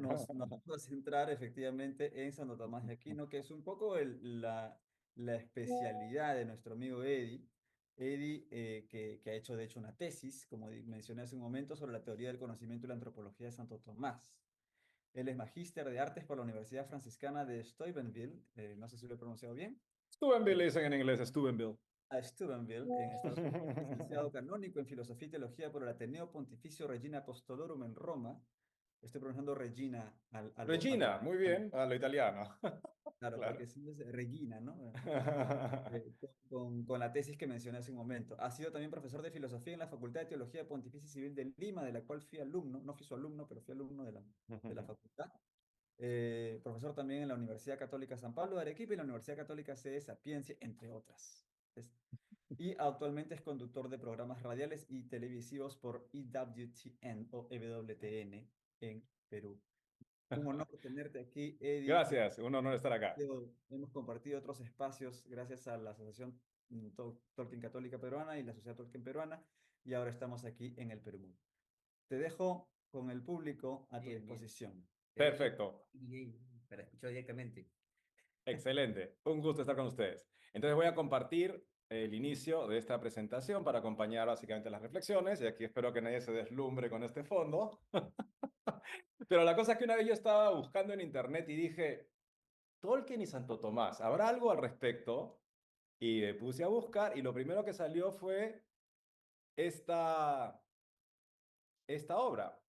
nos vamos a centrar efectivamente en Santo Tomás de Aquino, que es un poco la especialidad de nuestro amigo Eddie. Eddie, que ha hecho de hecho una tesis, como mencioné hace un momento, sobre la teoría del conocimiento y la antropología de Santo Tomás. Él es magíster de artes por la Universidad Franciscana de Steubenville, no sé si lo he pronunciado bien, Steubenville dicen en inglés, Steubenville. a Steubenville, en Estados Unidos. Es licenciado canónico en Filosofía y Teología por el Ateneo Pontificio Regina Apostolorum en Roma. Estoy pronunciando Regina Regina, muy bien, a lo italiano. claro, Claro. porque si no es Regina, ¿no? Con la tesis que mencioné hace un momento. Ha sido también profesor de filosofía en la Facultad de Teología Pontificia Civil de Lima, de la cual fui alumno, no fui su alumno, pero fui alumno de la facultad. Profesor también en la Universidad Católica San Pablo de Arequipa y la Universidad Católica Sede Sapiencia, entre otras. Y actualmente es conductor de programas radiales y televisivos por EWTN o EWTN en Perú. Un honor tenerte aquí, Eddie. Gracias, un honor estar acá. Hemos compartido otros espacios gracias a la Asociación Tolkien Católica Peruana y la Sociedad Tolkien Peruana, y ahora estamos aquí en el Perú. Te dejo con el público a tu Bien, bien. disposición. Te dejo Perfecto, para escuchar directamente. excelente. Un gusto estar con ustedes. Entonces voy a compartir el inicio de esta presentación para acompañar básicamente las reflexiones y aquí espero que nadie se deslumbre con este fondo. Pero la cosa es que una vez yo estaba buscando en internet y dije, Tolkien y Santo Tomás, ¿habrá algo al respecto? Y me puse a buscar y lo primero que salió fue esta, esta obra,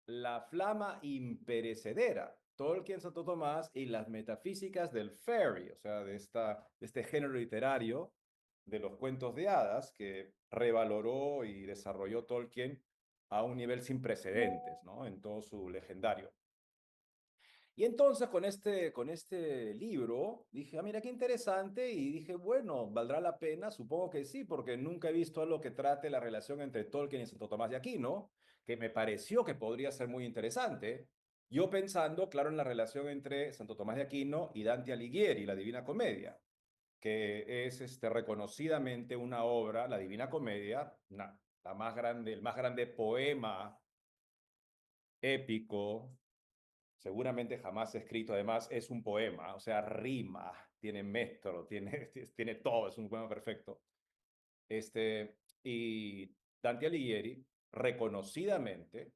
La Flama Imperecedera, Tolkien, Santo Tomás y las metafísicas del fairy, o sea, de este género literario de los cuentos de hadas que revaloró y desarrolló Tolkien a un nivel sin precedentes, ¿no? En todo su legendario. Y entonces con este libro dije, ah, mira qué interesante, y dije, bueno, ¿valdrá la pena? Supongo que sí, porque nunca he visto algo que trate la relación entre Tolkien y Santo Tomás de Aquino, que me pareció que podría ser muy interesante. Yo pensando, claro, en la relación entre Santo Tomás de Aquino y Dante Alighieri, la Divina Comedia, que es reconocidamente una obra, la Divina Comedia, la más grande, el más grande poema épico seguramente jamás escrito. Además, es un poema, o sea, rima, tiene metro, tiene todo, es un poema perfecto. Y Dante Alighieri, reconocidamente,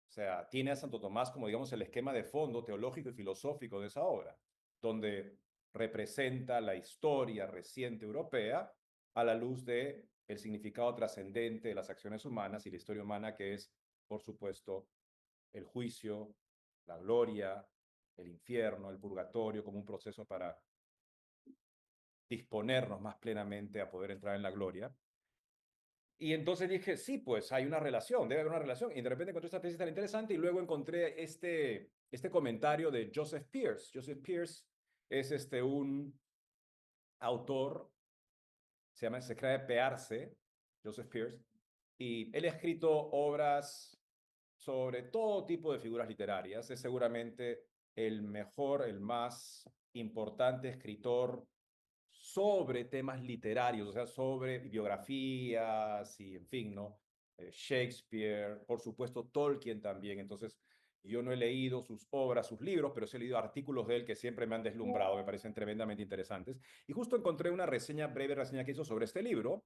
o sea, tiene a Santo Tomás como, digamos, el esquema de fondo teológico y filosófico de esa obra, donde representa la historia reciente europea a la luz de el significado trascendente de las acciones humanas y la historia humana, que es, por supuesto, el juicio, la gloria, el infierno, el purgatorio, como un proceso para disponernos más plenamente a poder entrar en la gloria. Y entonces dije, sí, pues hay una relación, debe haber una relación. Y de repente encontré esta tesis tan interesante y luego encontré este comentario de Joseph Pearce. Joseph Pearce es un autor, se escribe Pearce, Joseph Pearce, y él ha escrito obras sobre todo tipo de figuras literarias. Es seguramente el mejor, el más importante escritor sobre temas literarios, o sea, sobre biografías y, en fin, ¿no? Shakespeare, por supuesto, Tolkien también. Entonces, yo no he leído sus obras, sus libros, pero sí he leído artículos de él que siempre me han deslumbrado, me parecen tremendamente interesantes. Y justo encontré una reseña, breve reseña que hizo sobre este libro,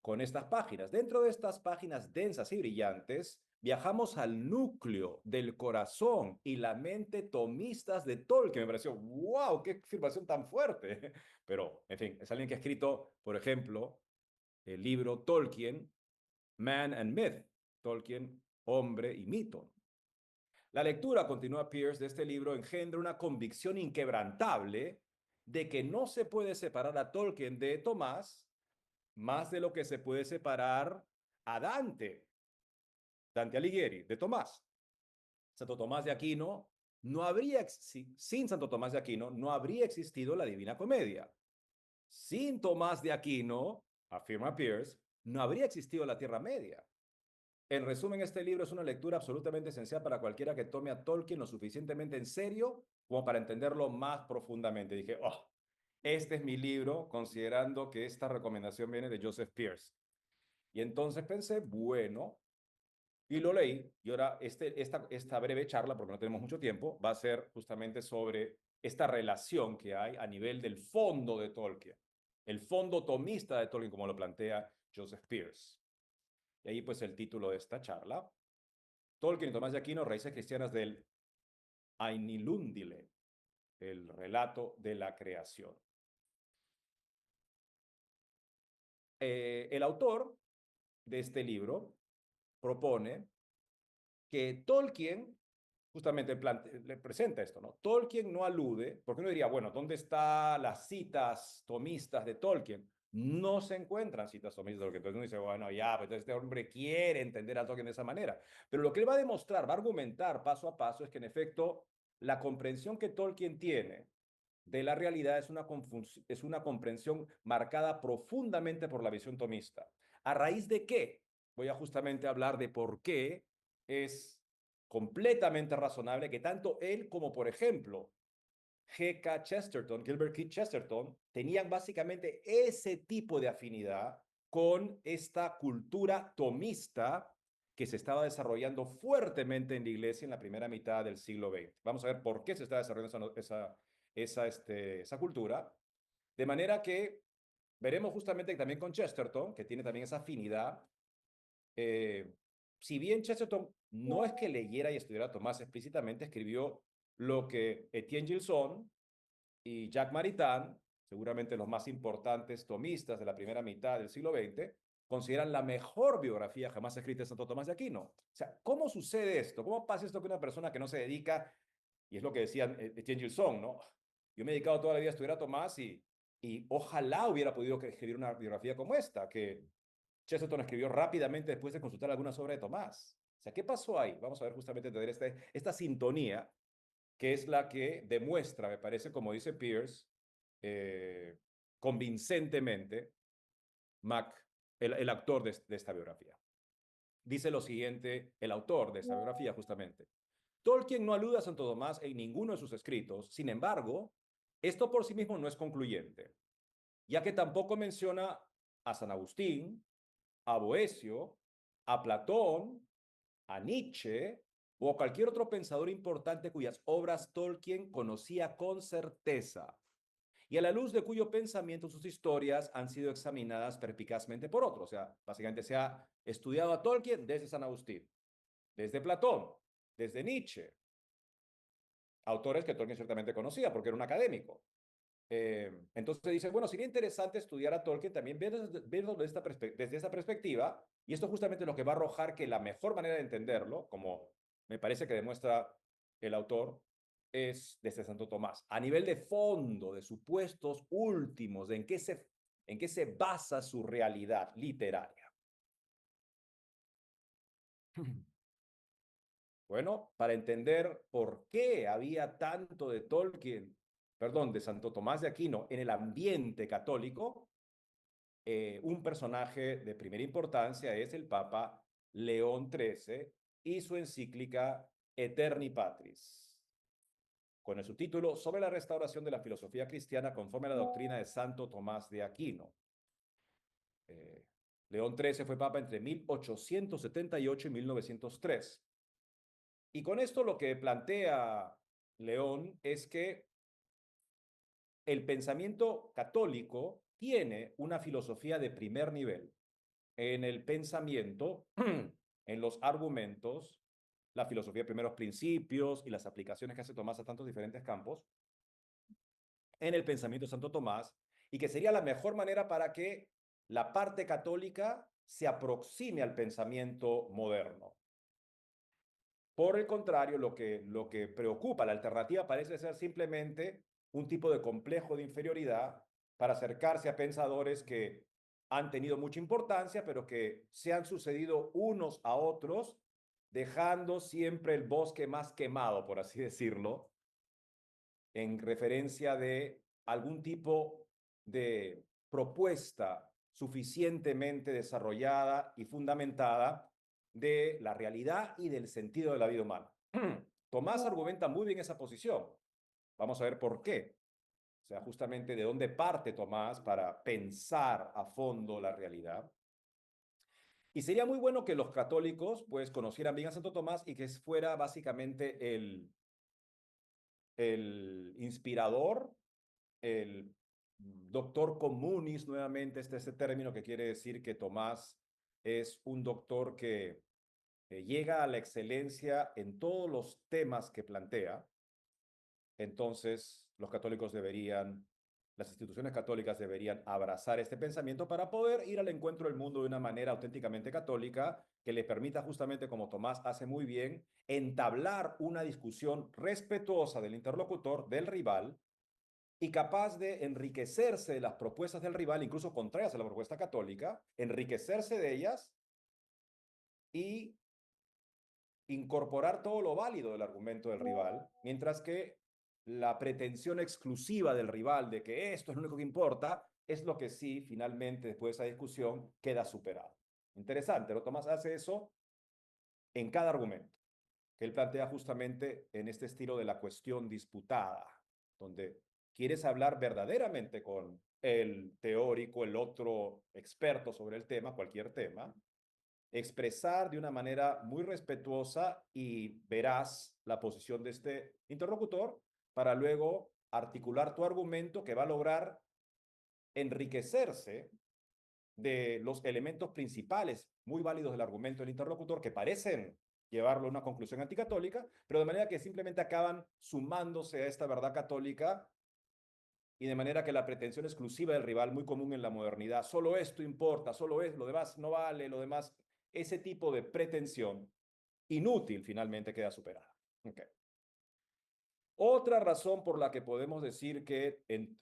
con estas páginas. Dentro de estas páginas densas y brillantes, viajamos al núcleo del corazón y la mente tomistas de Tolkien. Me pareció, wow, qué afirmación tan fuerte. Pero, en fin, es alguien que ha escrito, por ejemplo, el libro Tolkien, Man and Myth, Tolkien, Hombre y Mito. La lectura, continúa Pierce, de este libro engendra una convicción inquebrantable de que no se puede separar a Tolkien de Tomás más de lo que se puede separar a Dante Alighieri, de Tomás. Santo Tomás de Aquino no habría, sin Santo Tomás de Aquino no habría existido la Divina Comedia. Sin Tomás de Aquino, afirma Peirce, no habría existido la Tierra Media. En resumen, este libro es una lectura absolutamente esencial para cualquiera que tome a Tolkien lo suficientemente en serio como para entenderlo más profundamente. Dije, oh, este es mi libro, considerando que esta recomendación viene de Joseph Peirce. Y entonces pensé, bueno, Y lo leí, y ahora esta breve charla, porque no tenemos mucho tiempo, va a ser justamente sobre esta relación que hay a nivel del fondo de Tolkien, el fondo tomista de Tolkien, como lo plantea Joseph Pearce. Y ahí pues el título de esta charla, Tolkien y Tomás de Aquino, raíces cristianas del Ainilundile, el relato de la creación. El autor de este libro propone que Tolkien justamente le presenta esto, ¿no? Tolkien no alude, porque uno diría, bueno, ¿dónde están las citas tomistas de Tolkien? No se encuentran citas tomistas de Tolkien. Entonces uno dice, bueno, ya, pues este hombre quiere entender a Tolkien de esa manera. Pero lo que él va a demostrar, va a argumentar paso a paso, es que en efecto la comprensión que Tolkien tiene de la realidad es una comprensión marcada profundamente por la visión tomista. ¿A raíz de qué? Voy a justamente hablar de por qué es completamente razonable que tanto él como, por ejemplo, G.K. Chesterton, Gilbert Keith Chesterton, tenían básicamente ese tipo de afinidad con esta cultura tomista que se estaba desarrollando fuertemente en la iglesia en la primera mitad del siglo XX. Vamos a ver por qué se está desarrollando esa cultura. De manera que veremos justamente también con Chesterton, que tiene también esa afinidad. Si bien Chesterton no es que leyera y estudiara a Tomás explícitamente, escribió lo que Etienne Gilson y Jacques Maritain, seguramente los más importantes tomistas de la primera mitad del siglo XX, consideran la mejor biografía jamás escrita de Santo Tomás de Aquino. O sea, ¿cómo sucede esto? ¿Cómo pasa esto que una persona que no se dedica, y es lo que decían Etienne Gilson, ¿no? Yo me he dedicado toda la vida a estudiar a Tomás y ojalá hubiera podido escribir una biografía como esta, que Chesterton escribió rápidamente después de consultar algunas obras de Tomás. O sea, ¿qué pasó ahí? Vamos a ver justamente tener esta sintonía que es la que demuestra, me parece, como dice Pearce, convincentemente, el autor de esta biografía. Dice lo siguiente, el autor de esta biografía, justamente. Tolkien no alude a Santo Tomás en ninguno de sus escritos, sin embargo, esto por sí mismo no es concluyente, ya que tampoco menciona a San Agustín, a Boecio, a Platón, a Nietzsche o a cualquier otro pensador importante cuyas obras Tolkien conocía con certeza y a la luz de cuyo pensamiento sus historias han sido examinadas perspicazmente por otros. O sea, básicamente se ha estudiado a Tolkien desde San Agustín, desde Platón, desde Nietzsche, autores que Tolkien ciertamente conocía porque era un académico. Entonces dice, bueno, sería interesante estudiar a Tolkien también verlo desde esta perspectiva, y esto justamente es lo que va a arrojar que la mejor manera de entenderlo, como me parece que demuestra el autor, es desde Santo Tomás, a nivel de fondo, de supuestos últimos, de en qué se basa su realidad literaria. Bueno, para entender por qué había tanto de Tolkien, perdón, de Santo Tomás de Aquino en el ambiente católico, un personaje de primera importancia es el Papa León XIII y su encíclica Eterni Patris, con el subtítulo sobre la restauración de la filosofía cristiana conforme a la doctrina de Santo Tomás de Aquino. León XIII fue papa entre 1878 y 1903. Y con esto lo que plantea León es que el pensamiento católico tiene una filosofía de primer nivel en el pensamiento, en los argumentos, la filosofía de primeros principios y las aplicaciones que hace Tomás a tantos diferentes campos, en el pensamiento de Santo Tomás, y que sería la mejor manera para que la parte católica se aproxime al pensamiento moderno. Por el contrario, lo que preocupa, la alternativa parece ser simplemente un tipo de complejo de inferioridad para acercarse a pensadores que han tenido mucha importancia, pero que se han sucedido unos a otros, dejando siempre el bosque más quemado, por así decirlo, en referencia de algún tipo de propuesta suficientemente desarrollada y fundamentada de la realidad y del sentido de la vida humana. Tomás argumenta muy bien esa posición. Vamos a ver por qué. O sea, justamente de dónde parte Tomás para pensar a fondo la realidad. Y sería muy bueno que los católicos pues conocieran bien a Santo Tomás y que fuera básicamente el inspirador, el doctor communis, nuevamente este término que quiere decir que Tomás es un doctor que llega a la excelencia en todos los temas que plantea. Entonces, las instituciones católicas deberían abrazar este pensamiento para poder ir al encuentro del mundo de una manera auténticamente católica que le permita justamente, como Tomás hace muy bien, entablar una discusión respetuosa del interlocutor, del rival, y capaz de enriquecerse de las propuestas del rival, incluso contrarias a la propuesta católica, enriquecerse de ellas y incorporar todo lo válido del argumento del rival, mientras que la pretensión exclusiva del rival de que esto es lo único que importa, es lo que sí, finalmente, después de esa discusión, queda superado. Interesante, ¿no? Tomás hace eso en cada argumento, que él plantea justamente en este estilo de la cuestión disputada, donde quieres hablar verdaderamente con el teórico, el otro experto sobre el tema, cualquier tema, expresar de una manera muy respetuosa y veraz la posición de este interlocutor para luego articular tu argumento que va a lograr enriquecerse de los elementos principales muy válidos del argumento del interlocutor que parecen llevarlo a una conclusión anticatólica, pero de manera que simplemente acaban sumándose a esta verdad católica y de manera que la pretensión exclusiva del rival, muy común en la modernidad, solo esto importa, solo es, lo demás no vale, lo demás, ese tipo de pretensión inútil finalmente queda superada. Okay. Otra razón por la que podemos decir que en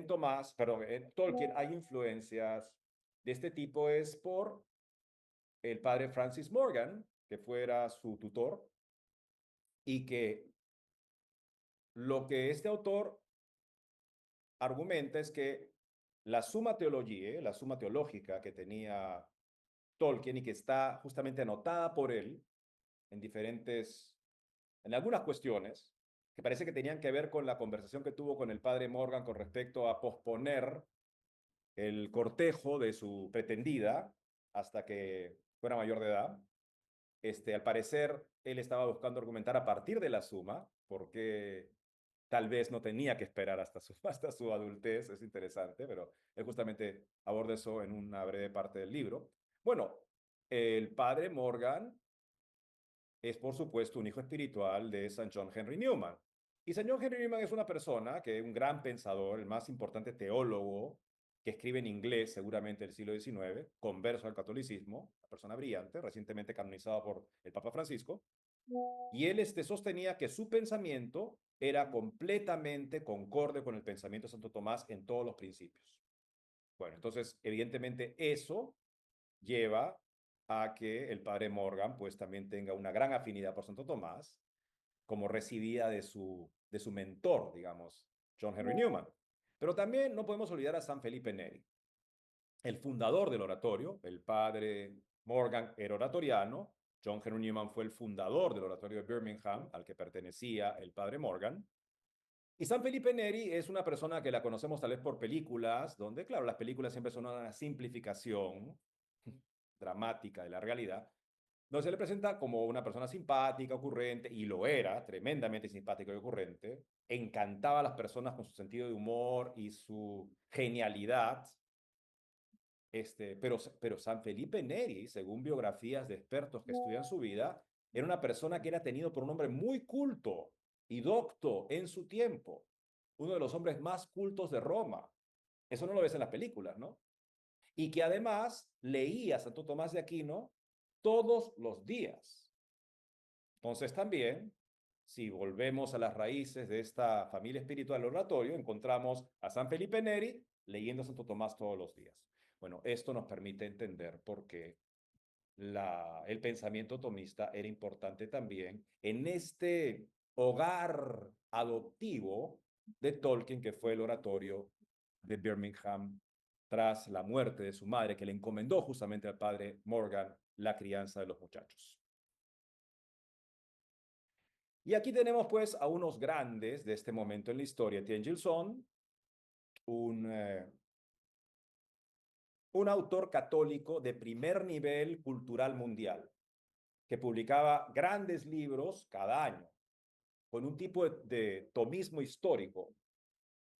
Tomás, perdón, en Tolkien hay influencias de este tipo es por el padre Francis Morgan, que fuera su tutor, y que lo que este autor argumenta es que la suma la suma teológica que tenía Tolkien y que está justamente anotada por él en algunas cuestiones, que parece que tenían que ver con la conversación que tuvo con el padre Morgan con respecto a posponer el cortejo de su pretendida hasta que fuera mayor de edad. Al parecer, él estaba buscando argumentar a partir de la suma, porque tal vez no tenía que esperar hasta su adultez, es interesante, pero él justamente aborda eso en una breve parte del libro. Bueno, el padre Morgan es, por supuesto, un hijo espiritual de San John Henry Newman. Y San John Henry Newman es una persona que es un gran pensador, el más importante teólogo que escribe en inglés, seguramente del siglo XIX, converso al catolicismo, una persona brillante, recientemente canonizado por el Papa Francisco. Y él sostenía que su pensamiento era completamente concorde con el pensamiento de Santo Tomás en todos los principios. Bueno, entonces, evidentemente, eso lleva a que el padre Morgan pues también tenga una gran afinidad por Santo Tomás, como recibida de su mentor, digamos, John Henry Newman. Pero también no podemos olvidar a San Felipe Neri, el fundador del oratorio. El padre Morgan era oratoriano, John Henry Newman fue el fundador del oratorio de Birmingham, al que pertenecía el padre Morgan. Y San Felipe Neri es una persona que la conocemos tal vez por películas, donde, claro, las películas siempre son una simplificación dramática de la realidad, donde se le presenta como una persona simpática, ocurrente, y lo era, tremendamente simpático y ocurrente, encantaba a las personas con su sentido de humor y su genialidad, pero San Felipe Neri, según biografías de expertos que estudian su vida, era una persona que era tenido por un hombre muy culto y docto en su tiempo, uno de los hombres más cultos de Roma. Eso no lo ves en las películas, ¿no? Y que además leía a Santo Tomás de Aquino todos los días. Entonces también, si volvemos a las raíces de esta familia espiritual oratorio, encontramos a San Felipe Neri leyendo a Santo Tomás todos los días. Bueno, esto nos permite entender por qué el pensamiento tomista era importante también en este hogar adoptivo de Tolkien, que fue el oratorio de Birmingham tras la muerte de su madre, que le encomendó justamente al padre Morgan la crianza de los muchachos. Y aquí tenemos pues a unos grandes de este momento en la historia. Tiengil Son, un un autor católico de primer nivel cultural mundial, que publicaba grandes libros cada año, con un tipo de tomismo histórico,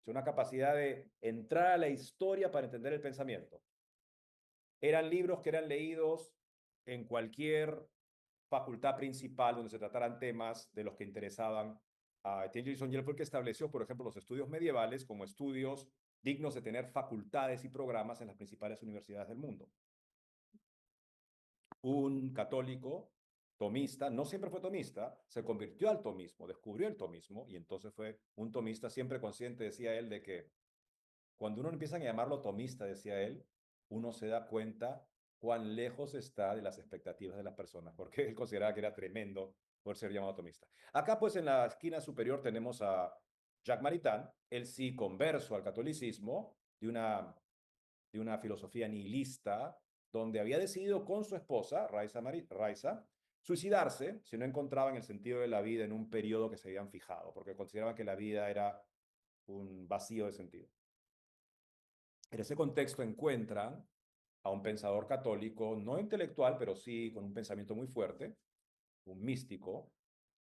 una capacidad de entrar a la historia para entender el pensamiento. Eran libros que eran leídos en cualquier facultad principal donde se trataran temas de los que interesaban a Etienne Gilson, y él fue el que estableció, por ejemplo, los estudios medievales como estudios dignos de tener facultades y programas en las principales universidades del mundo. Un católico tomista, no siempre fue tomista, se convirtió al tomismo, descubrió el tomismo, y entonces fue un tomista siempre consciente, decía él, de que cuando uno empieza a llamarlo tomista, decía él, uno se da cuenta cuán lejos está de las expectativas de las personas, porque él consideraba que era tremendo por ser llamado tomista. Acá, pues, en la esquina superior tenemos a Jacques Maritain, él sí converso al catolicismo, de una filosofía nihilista, donde había decidido con su esposa, Raisa, suicidarse si no encontraban el sentido de la vida en un periodo que se habían fijado, porque consideraban que la vida era un vacío de sentido. En ese contexto encuentran a un pensador católico, no intelectual, pero sí con un pensamiento muy fuerte, un místico,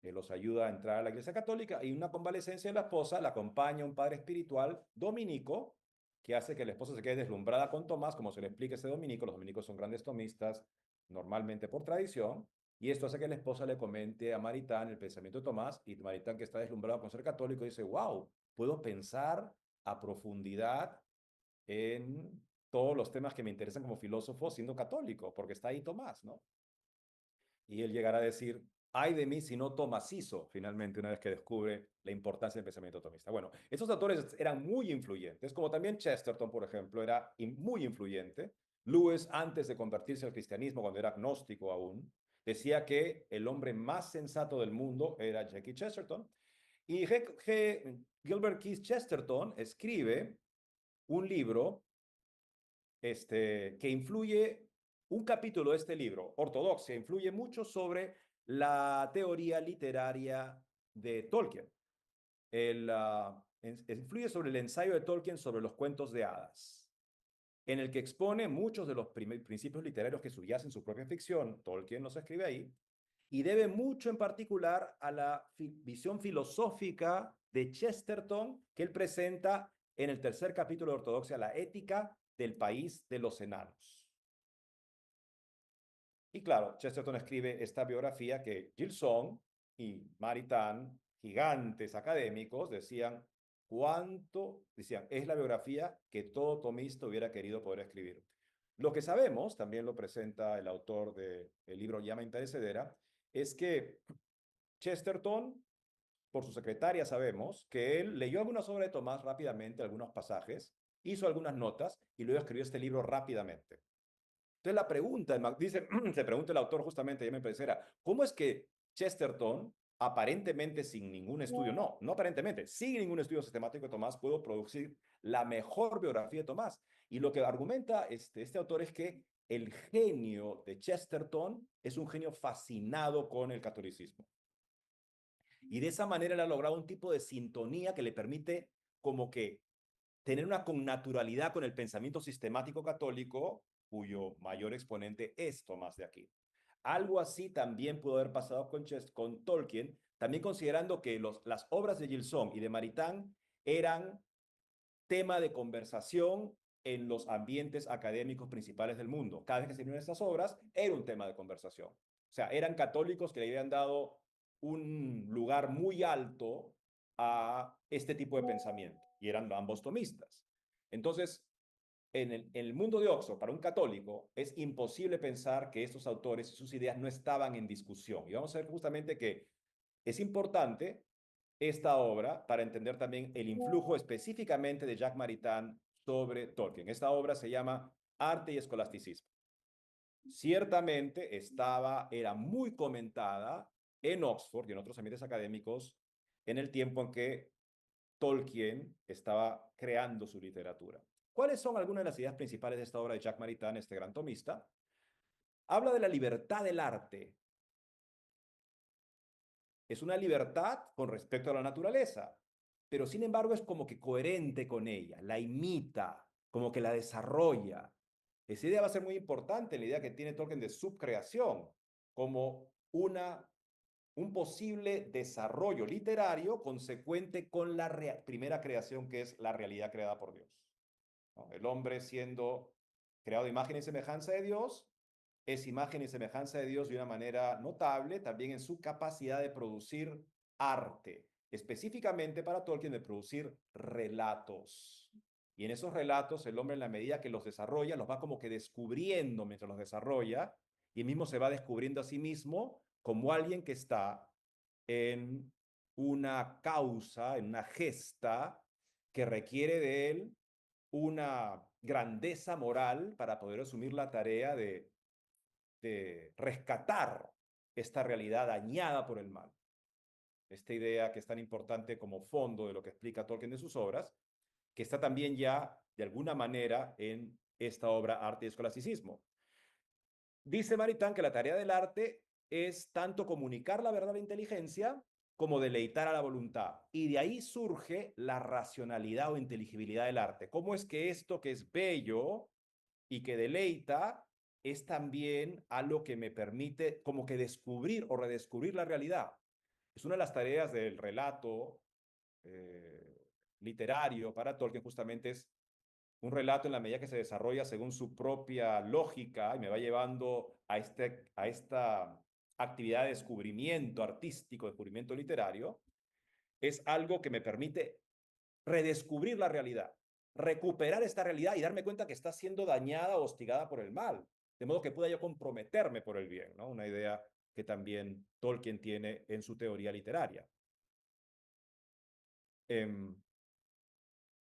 que los ayuda a entrar a la Iglesia Católica, y una convalecencia de la esposa la acompaña un padre espiritual dominico, que hace que la esposa se quede deslumbrada con Tomás, como se le explica ese dominico. Los dominicos son grandes tomistas, normalmente por tradición, y esto hace que la esposa le comente a Maritain el pensamiento de Tomás, y Maritain, que está deslumbrado con ser católico, dice, wow, puedo pensar a profundidad en todos los temas que me interesan como filósofo siendo católico, porque está ahí Tomás, ¿no? Y él llegará a decir, ay de mí si no tomasizo, finalmente, una vez que descubre la importancia del pensamiento tomista. Bueno, estos autores eran muy influyentes, como también Chesterton, por ejemplo, era muy influyente. Lewis, antes de convertirse al cristianismo, cuando era agnóstico aún, decía que el hombre más sensato del mundo era G.K. Chesterton. Y Gilbert Keith Chesterton escribe un libro que influye, un capítulo de este libro, Ortodoxia, influye mucho sobre la teoría literaria de Tolkien. Influye sobre el ensayo de Tolkien sobre los cuentos de hadas, en el que expone muchos de los principios literarios que subyacen su propia ficción. Tolkien los escribe ahí, y debe mucho en particular a la visión filosófica de Chesterton que él presenta en el tercer capítulo de Ortodoxia, la ética del país de los enanos. Y claro, Chesterton escribe esta biografía que Gilson y Maritain, gigantes académicos, decían, es la biografía que todo tomista hubiera querido poder escribir. Lo que sabemos, también lo presenta el autor del libro Llama Imperecedera, es que Chesterton, por su secretaria sabemos, que él leyó algunas obras de Tomás rápidamente, algunos pasajes, hizo algunas notas y luego escribió este libro rápidamente. Entonces la pregunta, se pregunta el autor justamente, ya me pareciera, ¿cómo es que Chesterton, aparentemente sin ningún estudio, no aparentemente, sin ningún estudio sistemático de Tomás, pudo producir la mejor biografía de Tomás? Y lo que argumenta este autor es que el genio de Chesterton es un genio fascinado con el catolicismo. Y de esa manera él ha logrado un tipo de sintonía que le permite como que tener una connaturalidad con el pensamiento sistemático católico, cuyo mayor exponente es Tomás de Aquino. Algo así también pudo haber pasado con Tolkien, también considerando que las obras de Gilson y de Maritain eran tema de conversación en los ambientes académicos principales del mundo. Cada vez que se unían estas obras, era un tema de conversación. O sea, eran católicos que le habían dado un lugar muy alto a este tipo de pensamiento, y eran ambos tomistas. Entonces, en el mundo de Oxford, para un católico, es imposible pensar que estos autores y sus ideas no estaban en discusión. Y vamos a ver justamente que es importante esta obra para entender también el influjo específicamente de Jacques Maritain sobre Tolkien. Esta obra se llama Arte y Escolasticismo. Ciertamente era muy comentada en Oxford y en otros ambientes académicos en el tiempo en que Tolkien estaba creando su literatura. ¿Cuáles son algunas de las ideas principales de esta obra de Jacques Maritain, este gran tomista? Habla de la libertad del arte. Es una libertad con respecto a la naturaleza, pero sin embargo es como que coherente con ella, la imita, como que la desarrolla. Esa idea va a ser muy importante, la idea que tiene Tolkien de subcreación, como un posible desarrollo literario consecuente con la primera creación, que es la realidad creada por Dios, ¿no? El hombre siendo creado de imagen y semejanza de Dios, es imagen y semejanza de Dios de una manera notable, también en su capacidad de producir arte, específicamente para Tolkien de producir relatos. Y en esos relatos el hombre, en la medida que los desarrolla, los va como que descubriendo mientras los desarrolla, y mismo se va descubriendo a sí mismo como alguien que está en una causa, en una gesta que requiere de él una grandeza moral para poder asumir la tarea de rescatar esta realidad dañada por el mal. Esta idea que es tan importante como fondo de lo que explica Tolkien de sus obras, que está también ya de alguna manera en esta obra Arte y Escolasticismo. Dice Maritain que la tarea del arte es tanto comunicar la verdad a la inteligencia como deleitar a la voluntad. Y de ahí surge la racionalidad o inteligibilidad del arte. ¿Cómo es que esto que es bello y que deleita es también algo que me permite como que descubrir o redescubrir la realidad? Es una de las tareas del relato literario para Tolkien, justamente es un relato en la medida que se desarrolla según su propia lógica y me va llevando a esta actividad de descubrimiento artístico, descubrimiento literario, es algo que me permite redescubrir la realidad, recuperar esta realidad y darme cuenta que está siendo dañada o hostigada por el mal, de modo que pueda yo comprometerme por el bien, ¿no? Una idea que también Tolkien tiene en su teoría literaria.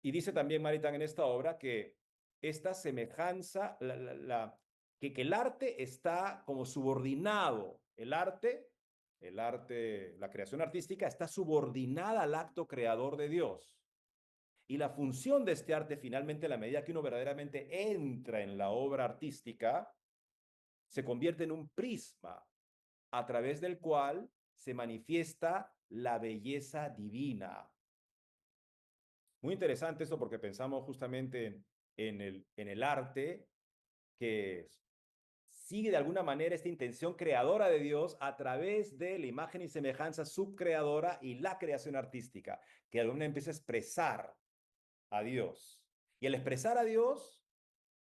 Y dice también Maritain en esta obra que esta semejanza, que el arte está como subordinado, la creación artística está subordinada al acto creador de Dios. Y la función de este arte, finalmente, a la medida que uno verdaderamente entra en la obra artística, se convierte en un prisma a través del cual se manifiesta la belleza divina. Muy interesante esto porque pensamos justamente en el arte que sigue de alguna manera esta intención creadora de Dios a través de la imagen y semejanza subcreadora y la creación artística, que de alguna manera empieza a expresar a Dios. Y el expresar a Dios,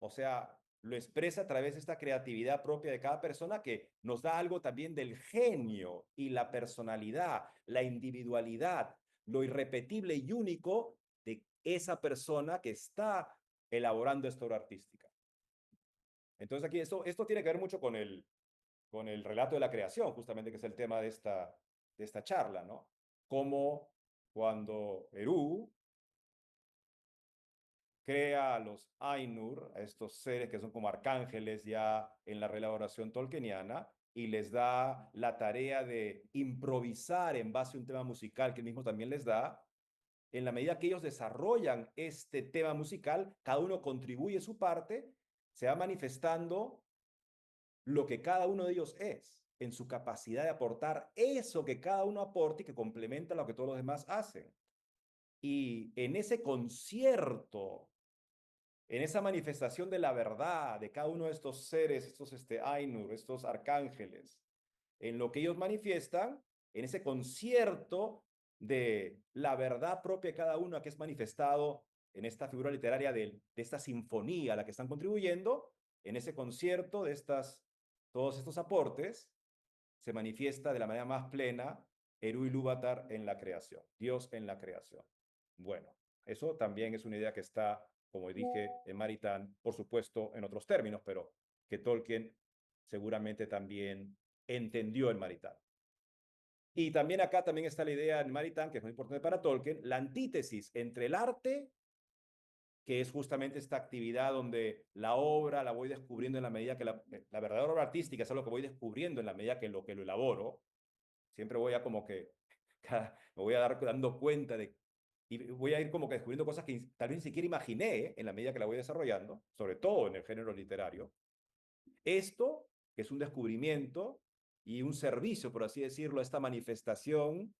o sea, lo expresa a través de esta creatividad propia de cada persona que nos da algo también del genio y la personalidad, la individualidad, lo irrepetible y único de esa persona que está elaborando esta obra artística. Entonces aquí esto tiene que ver mucho con el relato de la creación, justamente que es el tema de esta charla, ¿no? Como cuando Eru crea a los Ainur, a estos seres que son como arcángeles ya en la reelaboración tolkieniana, y les da la tarea de improvisar en base a un tema musical que él mismo también les da. En la medida que ellos desarrollan este tema musical, cada uno contribuye su parte, se va manifestando lo que cada uno de ellos es, en su capacidad de aportar eso que cada uno aporta y que complementa lo que todos los demás hacen. Y en ese concierto, en esa manifestación de la verdad de cada uno de estos seres, estos Ainur, estos arcángeles, en lo que ellos manifiestan, en ese concierto de la verdad propia de cada uno que es manifestado en esta figura literaria de esta sinfonía a la que están contribuyendo, en ese concierto de todos estos aportes, se manifiesta de la manera más plena Eru Ilúvatar en la creación, Dios en la creación. Bueno, eso también es una idea que está, como dije, en Maritain, por supuesto, en otros términos, pero que Tolkien seguramente también entendió en Maritain. Y también acá también está la idea en Maritain, que es muy importante para Tolkien, la antítesis entre el arte, que es justamente esta actividad donde la obra la voy descubriendo en la medida que la verdadera obra artística es algo que voy descubriendo en la medida que lo elaboro. Siempre voy a como que, me voy a dando cuenta y voy a ir como que descubriendo cosas que tal vez ni siquiera imaginé en la medida que la voy desarrollando, sobre todo en el género literario. Esto es un descubrimiento y un servicio, por así decirlo, a esta manifestación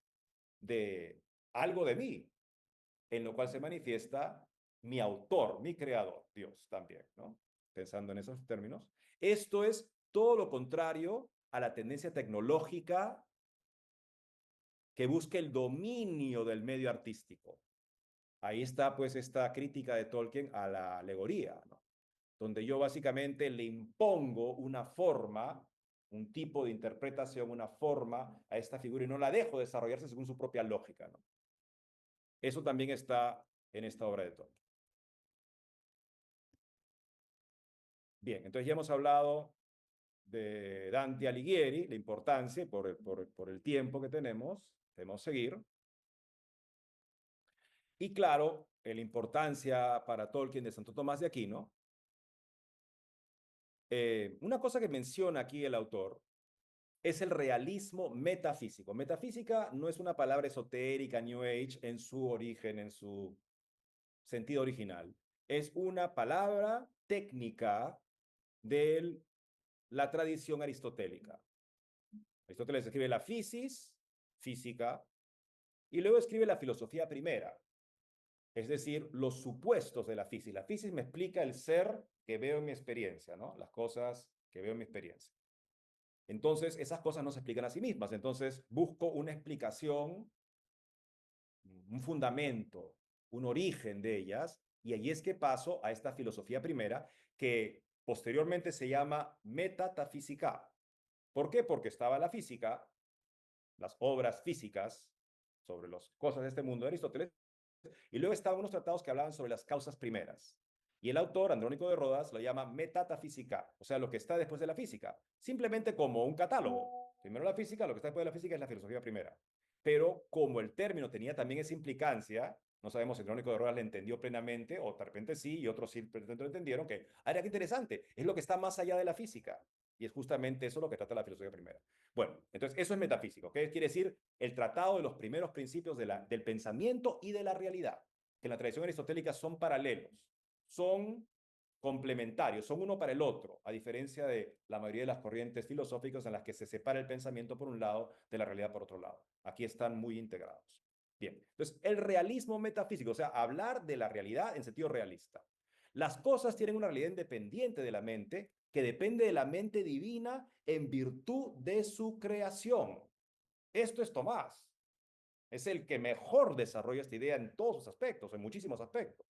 de algo de mí, en lo cual se manifiesta mi autor, mi creador, Dios también, ¿no? pensando en esos términos. Esto es todo lo contrario a la tendencia tecnológica que busca el dominio del medio artístico. Ahí está pues esta crítica de Tolkien a la alegoría, ¿no? Donde yo básicamente le impongo una forma, un tipo de interpretación, una forma a esta figura y no la dejo desarrollarse según su propia lógica, ¿no? Eso también está en esta obra de Tolkien. Bien, entonces ya hemos hablado de Dante Alighieri, la importancia, por el tiempo que tenemos, debemos seguir. Y claro, la importancia para Tolkien de Santo Tomás de Aquino. Una cosa que menciona aquí el autor es el realismo metafísico. Metafísica no es una palabra esotérica, New Age, en su origen, en su sentido original. Es una palabra técnica de la tradición aristotélica. Aristóteles escribe la física, y luego escribe la filosofía primera, es decir, los supuestos de la física. La física me explica el ser que veo en mi experiencia, ¿no? Las cosas que veo en mi experiencia. Entonces, esas cosas no se explican a sí mismas. Entonces, busco una explicación, un fundamento, un origen de ellas, y allí es que paso a esta filosofía primera, que posteriormente se llama metafísica. ¿Por qué? Porque estaba la física, las obras físicas sobre las cosas de este mundo de Aristóteles, y luego estaban unos tratados que hablaban sobre las causas primeras. Y el autor, Andrónico de Rodas, lo llama metafísica, o sea, lo que está después de la física, simplemente como un catálogo. Primero la física, lo que está después de la física es la filosofía primera. Pero como el término tenía también esa implicancia, no sabemos si Andrónico de Rodas le entendió plenamente, o de repente sí, y otros sí lo entendieron, que, ah, qué interesante, es lo que está más allá de la física. Y es justamente eso lo que trata la filosofía primera. Bueno, entonces eso es metafísico. ¿Qué quiere decir? El tratado de los primeros principios del pensamiento y de la realidad, que en la tradición aristotélica son paralelos, son complementarios, son uno para el otro, a diferencia de la mayoría de las corrientes filosóficas en las que se separa el pensamiento por un lado de la realidad por otro lado. Aquí están muy integrados. Bien, entonces el realismo metafísico, o sea, hablar de la realidad en sentido realista. Las cosas tienen una realidad independiente de la mente, que depende de la mente divina en virtud de su creación. Esto es Tomás. Es el que mejor desarrolla esta idea en todos sus aspectos, en muchísimos aspectos.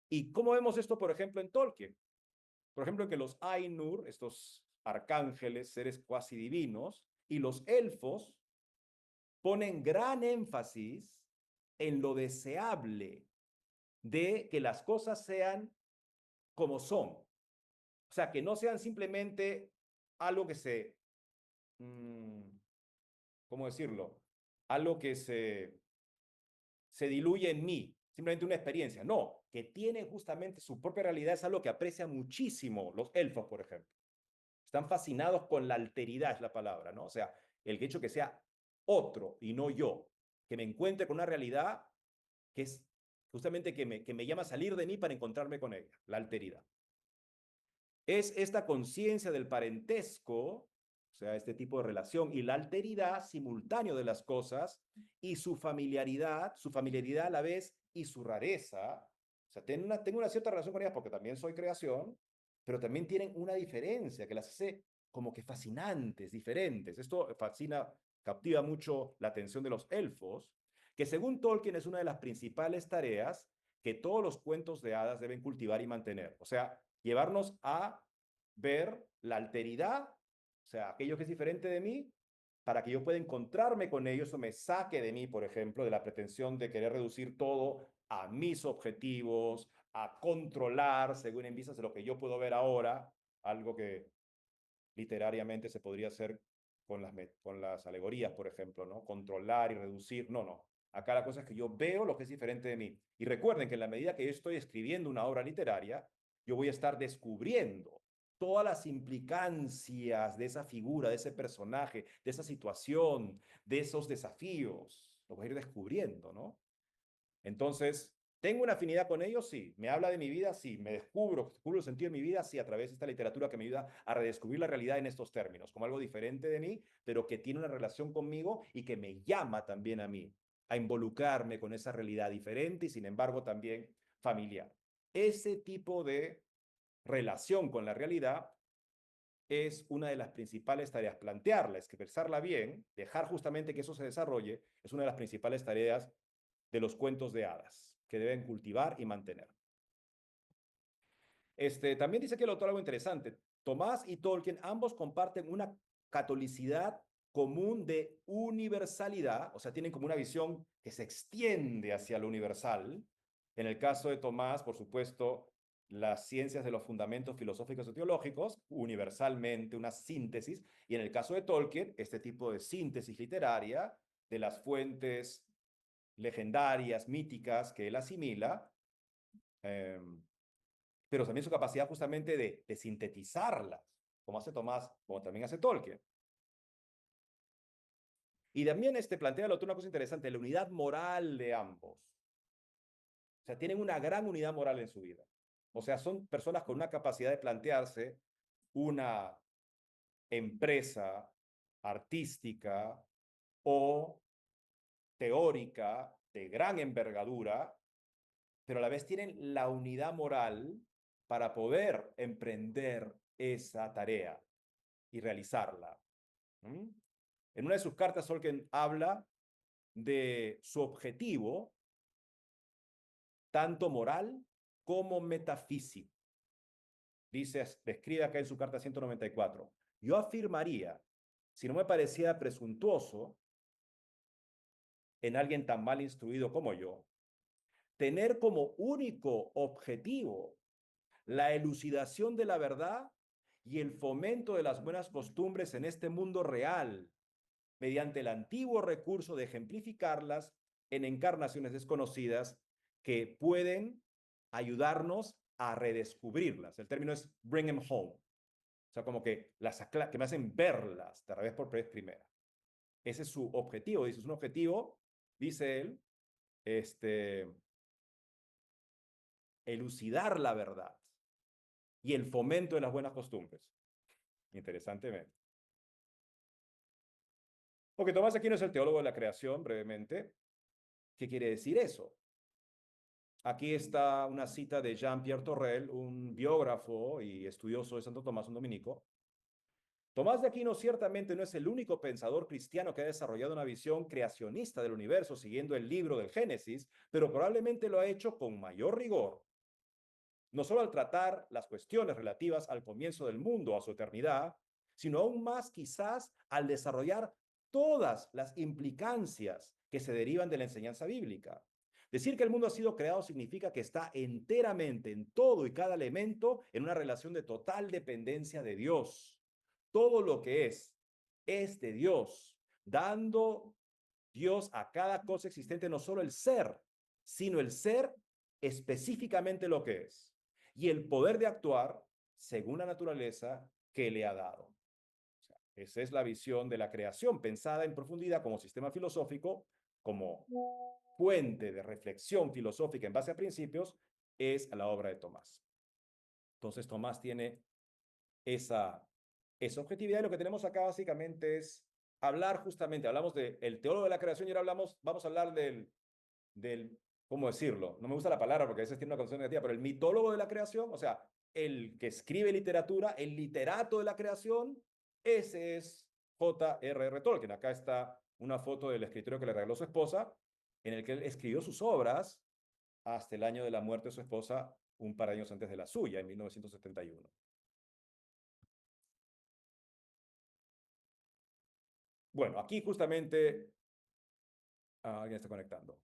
¿Y cómo vemos esto, por ejemplo, en Tolkien? Por ejemplo, que los Ainur, estos arcángeles, seres cuasi divinos, y los elfos ponen gran énfasis en lo deseable de que las cosas sean como son. O sea, que no sean simplemente algo que ¿cómo decirlo? Algo que se diluye en mí, simplemente una experiencia. No, que tiene justamente su propia realidad, es algo que aprecian muchísimo los elfos, por ejemplo. Están fascinados con la alteridad, es la palabra, ¿no? O sea, el hecho que sea otro y no yo, que me encuentre con una realidad que es justamente que me llama a salir de mí para encontrarme con ella, la alteridad. Es esta conciencia del parentesco, o sea, este tipo de relación y la alteridad simultáneo de las cosas y su familiaridad a la vez y su rareza. O sea, tengo una cierta relación con ellas porque también soy creación, pero también tienen una diferencia que las hace como que fascinantes, diferentes. Esto fascina, captiva mucho la atención de los elfos, que según Tolkien es una de las principales tareas que todos los cuentos de hadas deben cultivar y mantener. O sea, llevarnos a ver la alteridad, o sea, aquello que es diferente de mí, para que yo pueda encontrarme con ello, eso me saque de mí, por ejemplo, de la pretensión de querer reducir todo a mis objetivos, a controlar según en vistas de lo que yo puedo ver ahora, algo que literariamente se podría hacer con las alegorías, por ejemplo, ¿no? Controlar y reducir, no, no. Acá la cosa es que yo veo lo que es diferente de mí. Y recuerden que en la medida que yo estoy escribiendo una obra literaria, yo voy a estar descubriendo todas las implicancias de esa figura, de ese personaje, de esa situación, de esos desafíos. Lo voy a ir descubriendo, ¿no? Entonces, ¿tengo una afinidad con ellos? Sí. ¿Me habla de mi vida? Sí. ¿Me descubro el sentido de mi vida? Sí, a través de esta literatura que me ayuda a redescubrir la realidad en estos términos, como algo diferente de mí, pero que tiene una relación conmigo y que me llama también a mí, a involucrarme con esa realidad diferente y sin embargo también familiar. ese tipo de relación con la realidad es una de las principales tareas. Plantearla, expresarla bien, dejar justamente que eso se desarrolle, es una de las principales tareas de los cuentos de hadas que deben cultivar y mantener. También dice que el autor algo interesante. Tomás y Tolkien ambos comparten una catolicidad común de universalidad, o sea, tienen como una visión que se extiende hacia lo universal. En el caso de Tomás, por supuesto, las ciencias de los fundamentos filosóficos y teológicos, universalmente una síntesis, y en el caso de Tolkien, este tipo de síntesis literaria de las fuentes legendarias, míticas que él asimila, pero también su capacidad justamente de sintetizarlas, como hace Tomás, como también hace Tolkien. Y también plantea el autor una cosa interesante, la unidad moral de ambos. O sea, tienen una gran unidad moral en su vida. O sea, son personas con una capacidad de plantearse una empresa artística o teórica de gran envergadura, pero a la vez tienen la unidad moral para poder emprender esa tarea y realizarla. ¿Mm? En una de sus cartas, Tolkien habla de su objetivo, tanto moral como metafísico. Describe acá en su carta 194, yo afirmaría, si no me parecía presuntuoso en alguien tan mal instruido como yo, tener como único objetivo la elucidación de la verdad y el fomento de las buenas costumbres en este mundo real, mediante el antiguo recurso de ejemplificarlas en encarnaciones desconocidas que pueden ayudarnos a redescubrirlas. El término es bring them home. O sea, como que que me hacen verlas de vez por vez primera. Ese es su objetivo. Dice, es un objetivo, dice él, elucidar la verdad y el fomento de las buenas costumbres. Interesantemente. Porque Tomás Aquino es el teólogo de la creación, brevemente. ¿Qué quiere decir eso? Aquí está una cita de Jean-Pierre Torrel, un biógrafo y estudioso de Santo Tomás, un dominico. Tomás de Aquino ciertamente no es el único pensador cristiano que ha desarrollado una visión creacionista del universo siguiendo el libro del Génesis, pero probablemente lo ha hecho con mayor rigor, no solo al tratar las cuestiones relativas al comienzo del mundo, a su eternidad, sino aún más quizás al desarrollar todas las implicancias que se derivan de la enseñanza bíblica. Decir que el mundo ha sido creado significa que está enteramente en todo y cada elemento en una relación de total dependencia de Dios. Todo lo que es de Dios, dando Dios a cada cosa existente no solo el ser, sino el ser específicamente lo que es y el poder de actuar según la naturaleza que le ha dado. O sea, esa es la visión de la creación pensada en profundidad como sistema filosófico, como fuente de reflexión filosófica en base a principios, es la obra de Tomás. Entonces Tomás tiene esa objetividad y lo que tenemos acá básicamente es hablar justamente, hablamos del teólogo de la creación y ahora vamos a hablar ¿cómo decirlo? No me gusta la palabra porque a veces tiene una connotación negativa, pero el mitólogo de la creación, o sea, el que escribe literatura, el literato de la creación, ese es J.R.R. Tolkien. Acá está una foto del escritorio que le regaló su esposa, en el que él escribió sus obras hasta el año de la muerte de su esposa, un par de años antes de la suya, en 1971. Bueno, aquí justamente alguien está conectando.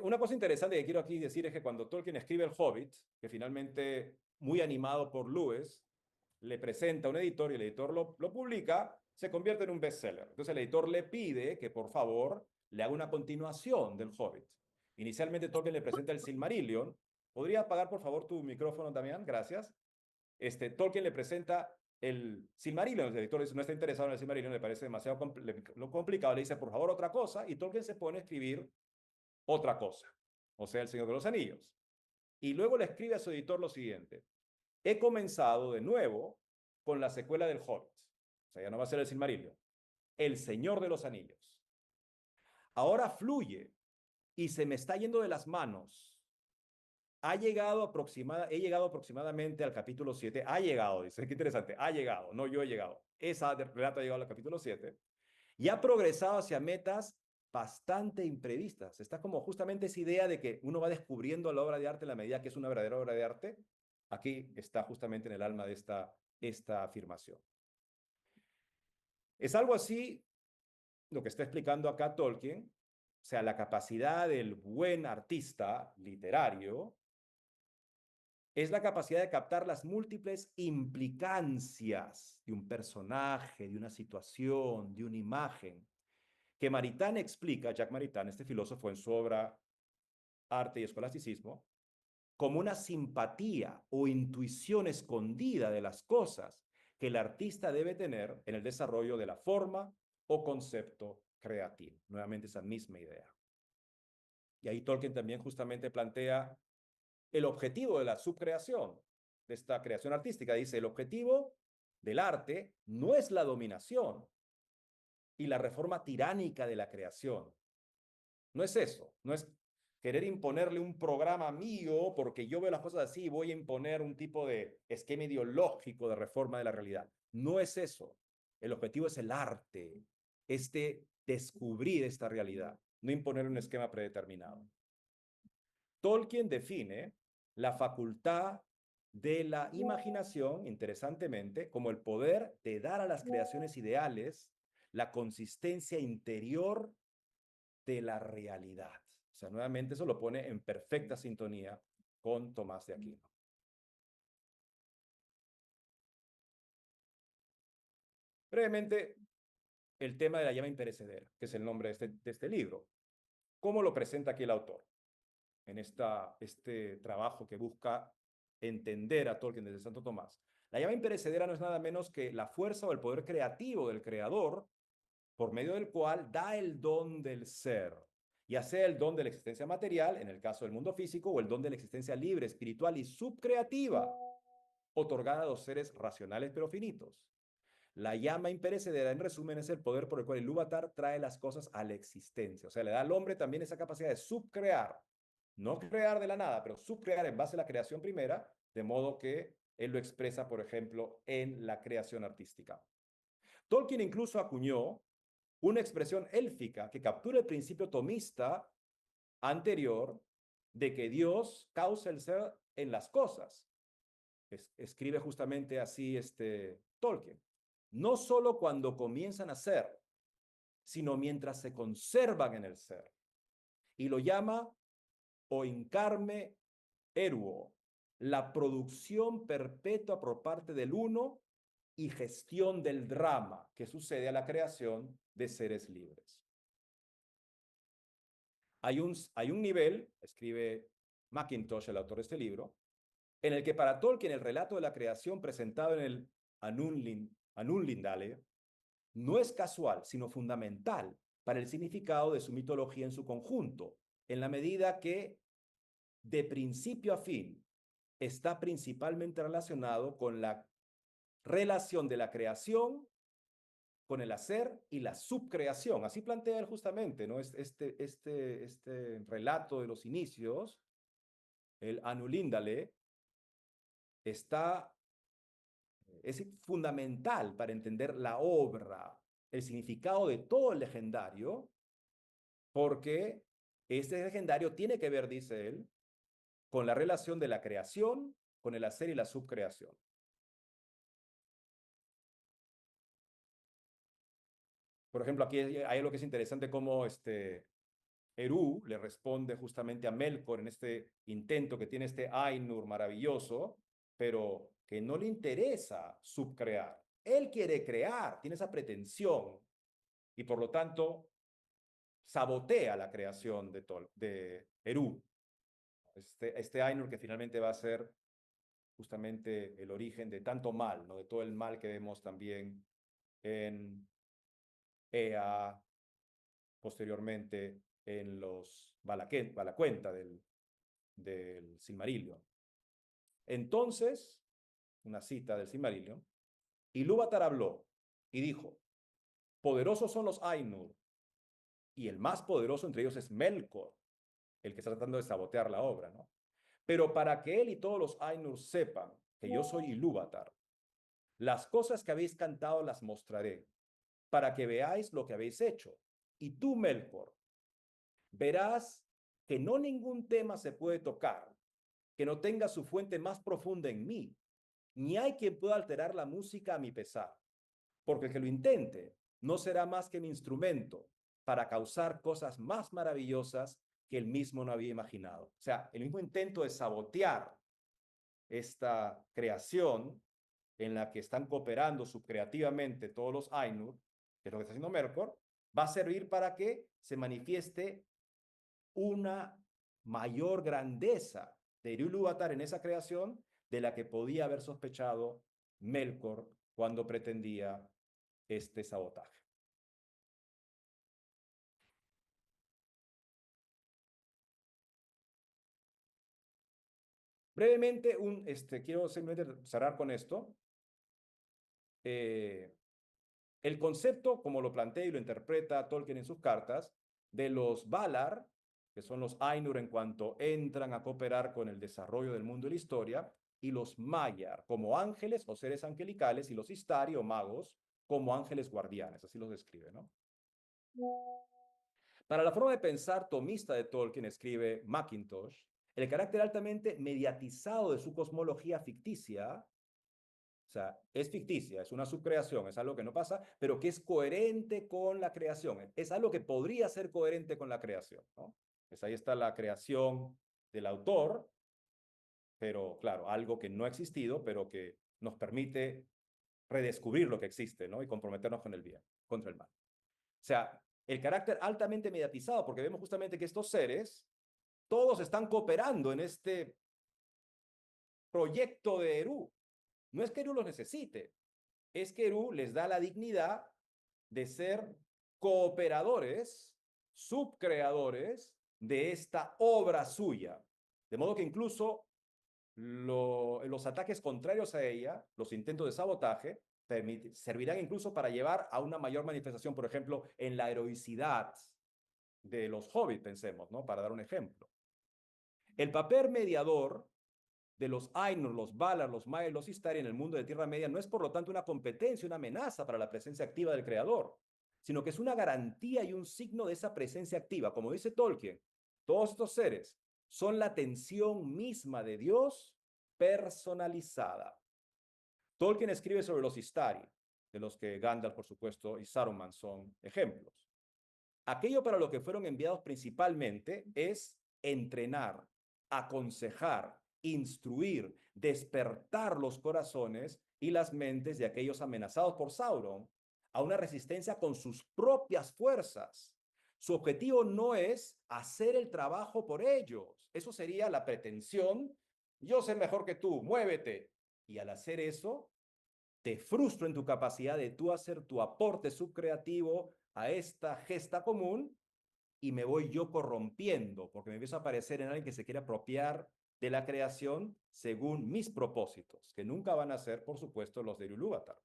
Una cosa interesante que quiero aquí decir es que cuando Tolkien escribe El Hobbit, que finalmente, muy animado por Lewis, le presenta a un editor y el editor lo publica, se convierte en un bestseller. Entonces el editor le pide que por favor le haga una continuación del Hobbit. Inicialmente Tolkien le presenta el Silmarillion. ¿Podría apagar por favor tu micrófono, Damián? Gracias. Tolkien le presenta el Silmarillion. El editor dice, no está interesado en el Silmarillion, le parece demasiado complicado. Le dice, por favor, otra cosa. Y Tolkien se pone a escribir otra cosa, o sea, El Señor de los Anillos. Y luego le escribe a su editor lo siguiente: he comenzado de nuevo con la secuela del Hobbit, o sea, ya no va a ser el Silmarillion, El Señor de los Anillos. Ahora fluye y se me está yendo de las manos. He llegado aproximadamente al capítulo 7. Ha llegado, dice, qué interesante. Ha llegado, no yo he llegado. Esa relato ha llegado al capítulo 7 y ha progresado hacia metas bastante imprevistas. Está como justamente esa idea de que uno va descubriendo la obra de arte en la medida que es una verdadera obra de arte. Aquí está justamente en el alma de esta afirmación. Es algo así lo que está explicando acá Tolkien, o sea, la capacidad del buen artista literario es la capacidad de captar las múltiples implicancias de un personaje, de una situación, de una imagen, que Maritain explica, Jacques Maritain, este filósofo en su obra Arte y Escolasticismo, como una simpatía o intuición escondida de las cosas que el artista debe tener en el desarrollo de la forma o concepto creativo. Nuevamente esa misma idea. Y ahí Tolkien también justamente plantea el objetivo de la subcreación, de esta creación artística. Dice, el objetivo del arte no es la dominación y la reforma tiránica de la creación. No es eso, no es querer imponerle un programa mío porque yo veo las cosas así y voy a imponer un tipo de esquema ideológico de reforma de la realidad. No es eso. El objetivo es el arte, descubrir esta realidad, no imponer un esquema predeterminado. Tolkien define la facultad de la imaginación, interesantemente, como el poder de dar a las creaciones ideales la consistencia interior de la realidad. O sea, nuevamente eso lo pone en perfecta sintonía con Tomás de Aquino. Brevemente, el tema de la llama imperecedera, que es el nombre de este libro. ¿Cómo lo presenta aquí el autor? En este trabajo que busca entender a Tolkien desde Santo Tomás. La llama imperecedera no es nada menos que la fuerza o el poder creativo del creador por medio del cual da el don del ser, ya sea el don de la existencia material, en el caso del mundo físico, o el don de la existencia libre, espiritual y subcreativa, otorgada a los seres racionales pero finitos. La llama imperecedera, en resumen, es el poder por el cual el Ilúvatar trae las cosas a la existencia. O sea, le da al hombre también esa capacidad de subcrear, no crear de la nada, pero subcrear en base a la creación primera, de modo que él lo expresa, por ejemplo, en la creación artística. Tolkien incluso acuñó una expresión élfica que captura el principio tomista anterior de que Dios causa el ser en las cosas. Escribe justamente así Tolkien. No solo cuando comienzan a ser, sino mientras se conservan en el ser. Y lo llama oincarme eruo, la producción perpetua por parte del uno y gestión del drama que sucede a la creación de seres libres. Hay un nivel, escribe Mackintosh, el autor de este libro, en el que para Tolkien el relato de la creación presentado en el Anunlindale no es casual, sino fundamental para el significado de su mitología en su conjunto, en la medida que de principio a fin está principalmente relacionado con la relación de la creación con el hacer y la subcreación. Así plantea él justamente, ¿no? Este relato de los inicios, el Anulíndale, es fundamental para entender la obra, el significado de todo el legendario, porque este legendario tiene que ver, dice él, con la relación de la creación, con el hacer y la subcreación. Por ejemplo, aquí hay algo que es interesante como Eru le responde justamente a Melkor en este intento que tiene este Ainur maravilloso, pero que no le interesa subcrear. Él quiere crear, tiene esa pretensión y por lo tanto sabotea la creación de Eru. Este Ainur que finalmente va a ser justamente el origen de tanto mal, ¿no? De todo el mal que vemos también en Ea, posteriormente en los Balacuenta del Silmarillion. Entonces, una cita del Silmarillion, Ilúvatar habló y dijo, poderosos son los Ainur, y el más poderoso entre ellos es Melkor, el que está tratando de sabotear la obra, ¿no? Pero para que él y todos los Ainur sepan que yo soy Ilúvatar, las cosas que habéis cantado las mostraré, para que veáis lo que habéis hecho. Y tú, Melkor, verás que no ningún tema se puede tocar que no tenga su fuente más profunda en mí, ni hay quien pueda alterar la música a mi pesar, porque el que lo intente no será más que mi instrumento para causar cosas más maravillosas que él mismo no había imaginado. O sea, el mismo intento de sabotear esta creación en la que están cooperando subcreativamente todos los Ainur, que es lo que está haciendo Melkor, va a servir para que se manifieste una mayor grandeza de Ilúvatar en esa creación de la que podía haber sospechado Melkor cuando pretendía este sabotaje. Brevemente, quiero simplemente cerrar con esto. El concepto, como lo plantea y lo interpreta Tolkien en sus cartas, de los Valar, que son los Ainur en cuanto entran a cooperar con el desarrollo del mundo y la historia, y los Maiar como ángeles o seres angelicales, y los Istari o magos como ángeles guardianes, así los describe, ¿no? Para la forma de pensar tomista de Tolkien, escribe Mackintosh, el carácter altamente mediatizado de su cosmología ficticia, o sea, es ficticia, es una subcreación, es algo que no pasa, pero que es coherente con la creación. Es algo que podría ser coherente con la creación, ¿no? Pues ahí está la creación del autor, pero claro, algo que no ha existido, pero que nos permite redescubrir lo que existe, ¿no? Y comprometernos con el bien, contra el mal. O sea, el carácter altamente mediatizado, porque vemos justamente que estos seres, todos están cooperando en este proyecto de Eru. No es que Eru los necesite, es que Eru les da la dignidad de ser cooperadores, subcreadores de esta obra suya. De modo que incluso los ataques contrarios a ella, los intentos de sabotaje, servirán incluso para llevar a una mayor manifestación, por ejemplo, en la heroicidad de los hobbits, pensemos, ¿no? Para dar un ejemplo. El papel mediador de los Ainur, los Valar, los Maiar y los Istari en el mundo de Tierra Media no es por lo tanto una competencia, una amenaza para la presencia activa del Creador, sino que es una garantía y un signo de esa presencia activa. Como dice Tolkien, todos estos seres son la tensión misma de Dios personalizada. Tolkien escribe sobre los Istari, de los que Gandalf, por supuesto, y Saruman son ejemplos. Aquello para lo que fueron enviados principalmente es entrenar, aconsejar, instruir, despertar los corazones y las mentes de aquellos amenazados por Sauron a una resistencia con sus propias fuerzas. Su objetivo no es hacer el trabajo por ellos. Eso sería la pretensión. Yo sé mejor que tú, muévete. Y al hacer eso, te frustro en tu capacidad de tú hacer tu aporte subcreativo a esta gesta común y me voy yo corrompiendo porque me empiezo a parecer en alguien que se quiere apropiar de la creación según mis propósitos, que nunca van a ser, por supuesto, los de Ilúvatar.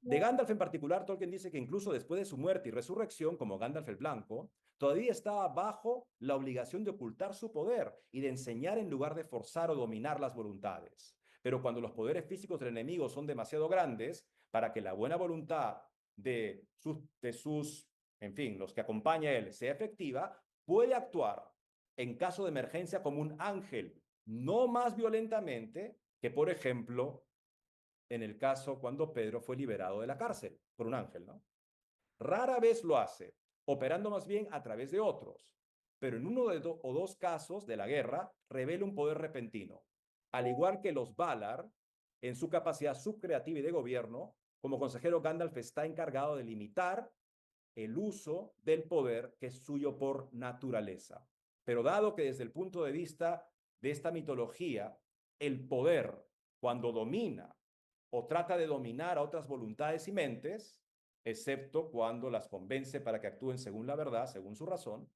De Gandalf en particular, Tolkien dice que incluso después de su muerte y resurrección, como Gandalf el Blanco, todavía estaba bajo la obligación de ocultar su poder y de enseñar en lugar de forzar o dominar las voluntades. Pero cuando los poderes físicos del enemigo son demasiado grandes para que la buena voluntad de sus, en fin, los que acompaña a él sea efectiva, puede actuar en caso de emergencia como un ángel, no más violentamente que, por ejemplo, en el caso cuando Pedro fue liberado de la cárcel por un ángel, ¿no? Rara vez lo hace, operando más bien a través de otros, pero en uno o dos casos de la guerra revela un poder repentino. Al igual que los Valar, en su capacidad subcreativa y de gobierno, como consejero Gandalf está encargado de limitar el uso del poder que es suyo por naturaleza. Pero dado que desde el punto de vista de esta mitología, el poder, cuando domina o trata de dominar a otras voluntades y mentes, excepto cuando las convence para que actúen según la verdad, según su razón,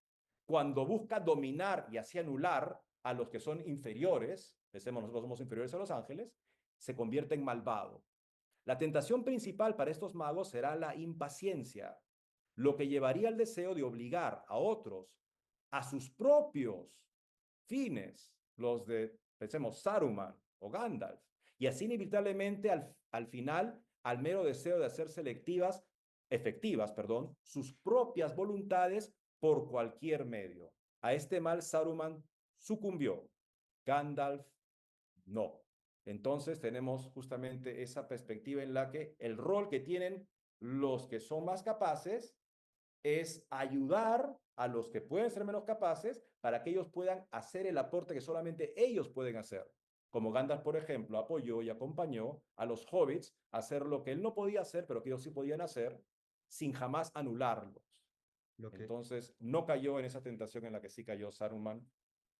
cuando busca dominar y así anular a los que son inferiores, pensemos nosotros somos inferiores a los ángeles, se convierte en malvado. La tentación principal para estos magos será la impaciencia, lo que llevaría al deseo de obligar a otros a sus propios fines, los de, pensemos, Saruman o Gandalf, y así inevitablemente al final, al mero deseo de hacer efectivas, perdón, sus propias voluntades por cualquier medio. A este mal Saruman sucumbió, Gandalf no. Entonces tenemos justamente esa perspectiva en la que el rol que tienen los que son más capaces es ayudar a los que pueden ser menos capaces para que ellos puedan hacer el aporte que solamente ellos pueden hacer. Como Gandalf, por ejemplo, apoyó y acompañó a los hobbits a hacer lo que él no podía hacer, pero que ellos sí podían hacer, sin jamás anularlos. Lo que, Entonces, no cayó en esa tentación en la que sí cayó Saruman,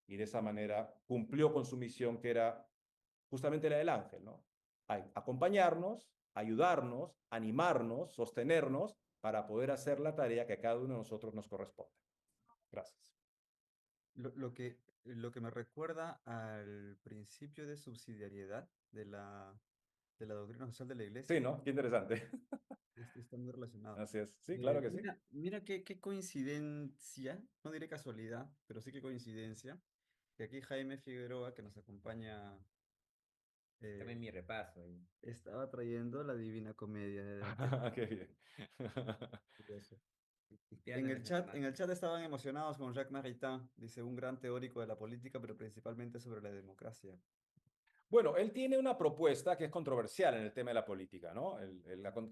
y de esa manera cumplió con su misión, que era justamente la del ángel, ¿no? Acompañarnos, ayudarnos, animarnos, sostenernos para poder hacer la tarea que a cada uno de nosotros nos corresponde. Gracias. lo que me recuerda al principio de subsidiariedad de la doctrina social de la Sí, Iglesia, ¿no? Qué interesante. está muy relacionado. Así es. Sí, claro que sí. Mira qué coincidencia, no diré casualidad, pero sí que coincidencia, que aquí Jaime Figueroa, que nos acompaña, También eh, mi repaso ahí. estaba trayendo la Divina Comedia de Dante. Qué bien. Curioso. En Inspirándonos el en chat, en Tomás. el chat estaban emocionados con Jacques Maritain, dice un gran teórico de la política, pero principalmente sobre la democracia. Bueno, él tiene una propuesta que es controversial en el tema de la política, ¿no?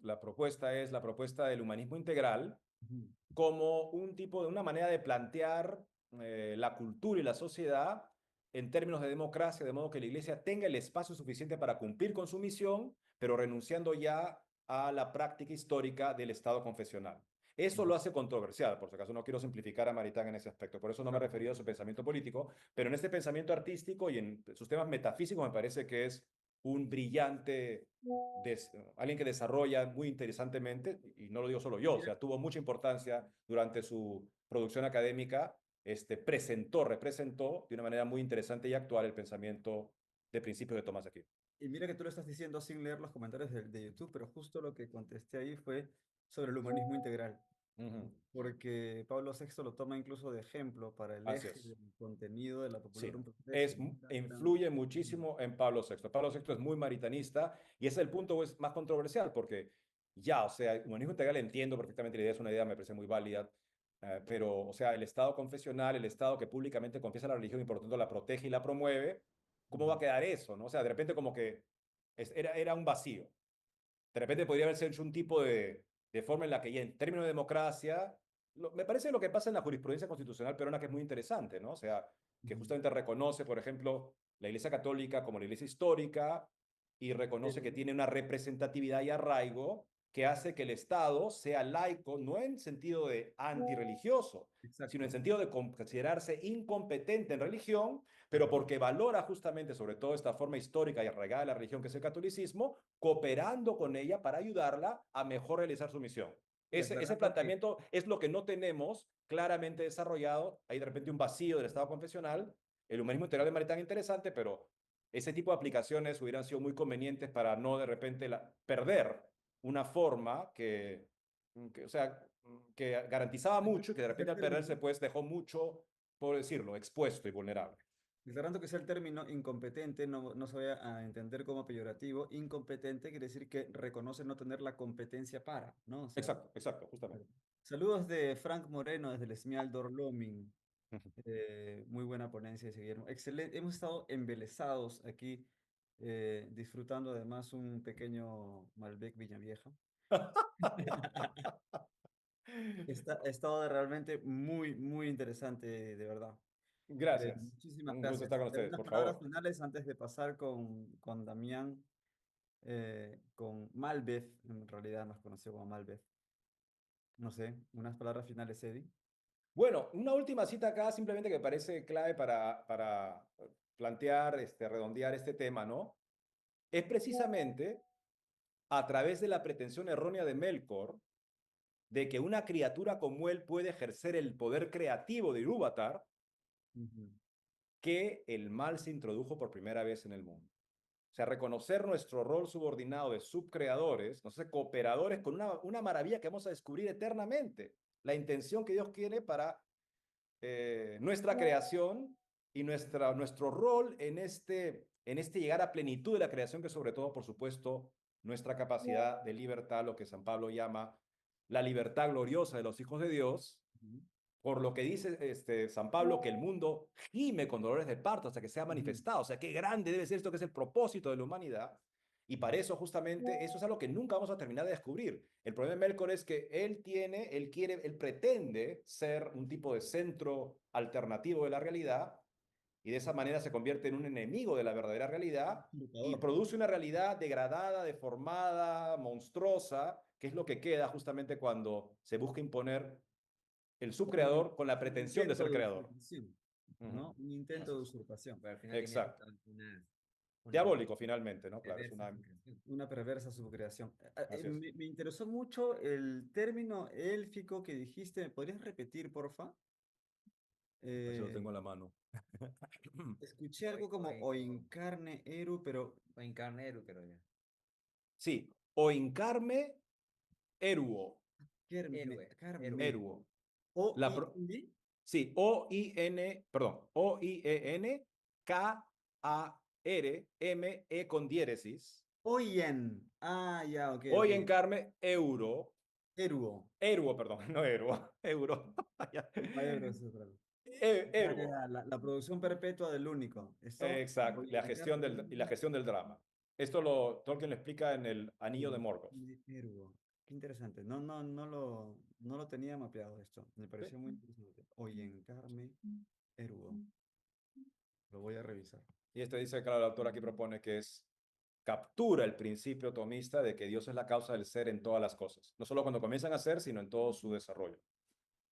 La propuesta es la propuesta del humanismo integral Ujú. como un tipo de una manera de plantear la cultura y la sociedad en términos de democracia, de modo que la iglesia tenga el espacio suficiente para cumplir con su misión, pero renunciando ya a la práctica histórica del Estado confesional. Eso lo Ya, hace controversial, por si acaso no quiero simplificar a Maritán en ese aspecto, por eso no me he claro. referido a su pensamiento político, pero en este pensamiento artístico y en sus temas metafísicos me parece que es un brillante alguien que desarrolla muy interesantemente, y no lo digo solo yo, o Mira, sea, tuvo mucha importancia durante su producción académica, representó de una manera muy interesante y actual el pensamiento de principios de Tomás de Aquino. y mira que tú lo estás diciendo sin leer los comentarios de YouTube, pero justo lo que contesté ahí fue sobre el humanismo integral, Ujú. porque Pablo VI lo toma incluso de ejemplo para el Así eje es. del contenido de la Sí, popular universidad. influye muchísimo en Pablo VI. Pablo VI es muy maritanista y ese es el punto pues, más controversial porque ya, o sea, humanismo integral entiendo perfectamente la idea, es una idea, me parece muy válida, pero, o sea, el Estado confesional, el Estado que públicamente confiesa la religión y por lo tanto la protege y la promueve, ¿cómo va a quedar eso? ¿No? O sea, de repente como que era un vacío. De repente podría haberse hecho un tipo de forma en la que ya en términos de democracia, me parece lo que pasa en la jurisprudencia constitucional peruana que es muy interesante, ¿no? O sea, que Ujú. justamente reconoce, por ejemplo, la Iglesia Católica como la Iglesia histórica y reconoce que Pero, tiene una representatividad y arraigo que hace que el Estado sea laico, no en sentido de antirreligioso, sino en exacto, sentido de considerarse incompetente en religión, pero ajá, porque valora justamente, sobre todo esta forma histórica y arraigada de la religión que es el catolicismo, cooperando con ella para ayudarla a mejor realizar su misión. y Ese aclarando que planteamiento es lo que no tenemos claramente desarrollado. Hay de repente un vacío del Estado confesional. El humanismo integral de Maritán es interesante, pero ese tipo de aplicaciones hubieran sido muy convenientes para no de repente perder una forma o sea, que garantizaba mucho y que de es el repente al perderse término, pues dejó mucho, por decirlo, expuesto y vulnerable. declarando que sea el término incompetente, no se vaya a entender como peyorativo. Incompetente quiere decir que reconoce no tener la competencia para, ¿no? O sea, Exacto, exacto, justamente. claro. Saludos de Frank Moreno desde el Esmial Dorlomin. Muy buena ponencia, dice Guillermo. Excelente. Hemos estado embelesados aquí, disfrutando además un pequeño Malbec Viñavieja. Ha estado realmente muy interesante, de verdad. Gracias. Muchísimas Un gusto gracias. estar con ustedes, ¿Algunas por palabras favor. finales antes de pasar con Damián, con Malbec, en realidad nos conoció como Malbec? No sé, unas palabras finales, Eddie. Bueno, una última cita acá, simplemente que parece clave para plantear, redondear este tema, ¿no? Es precisamente a través de la pretensión errónea de Melkor de que una criatura como él puede ejercer el poder creativo de Ilúvatar Ujú. que el mal se introdujo por primera vez en el mundo. O sea, reconocer nuestro rol subordinado de subcreadores, no sé, cooperadores con una maravilla que vamos a descubrir eternamente. La intención que Dios quiere para nuestra creación y nuestro rol en este llegar a plenitud de la creación, que sobre todo, por supuesto, nuestra capacidad de libertad, lo que San Pablo llama la libertad gloriosa de los hijos de Dios, Ujú. por lo que dice San Pablo, que el mundo gime con dolores de parto hasta que sea manifestado. O sea, qué grande debe ser esto que es el propósito de la humanidad. Y para eso, justamente, eso es algo que nunca vamos a terminar de descubrir. El problema de Melkor es que él pretende ser un tipo de centro alternativo de la realidad y de esa manera se convierte en un enemigo de la verdadera realidad y Computador. produce una realidad degradada, deformada, monstruosa, que es lo que queda justamente cuando se busca imponer el Como subcreador con la un pretensión de intento ser de creador. usurpación, Ujú. ¿no? Un intento Eso de es. usurpación. Pero al final tiene Exacto. una Diabólico finalmente, ¿no? Claro, es perversa una... creación. Una perversa subcreación. Así es. Me interesó mucho el término élfico que dijiste. ¿Me podrías repetir, porfa? Así lo Eh, tengo en la mano. escuché algo como o incarne Eru, pero O en carnero, pero ya. Sí, o incarme eruo, Héroe. eruo. O La I pro- N sí, O-I-N, perdón, O-I-E-N-K-A-R-M-E con diéresis. o yen. Ah, ya, ok, O ok. encarme euro, Eruo. eruo, perdón, no eruo, euro. Ya. Vaya, pero eso es otra cosa. Ya, Eruo. ya, la producción perpetua del único. Esto, Exacto, o yencarne y la gestión del drama. Esto Tolkien lo explica en el Anillo de Morgoth. Eruo. Qué interesante. No lo tenía mapeado esto. Me ¿Sí? pareció muy interesante. Oyencarme Eruo. Lo voy a revisar. Y esto dice, claro, el autor aquí propone que captura el principio tomista de que Dios es la causa del ser en todas las cosas. No solo cuando comienzan a ser, sino en todo su desarrollo.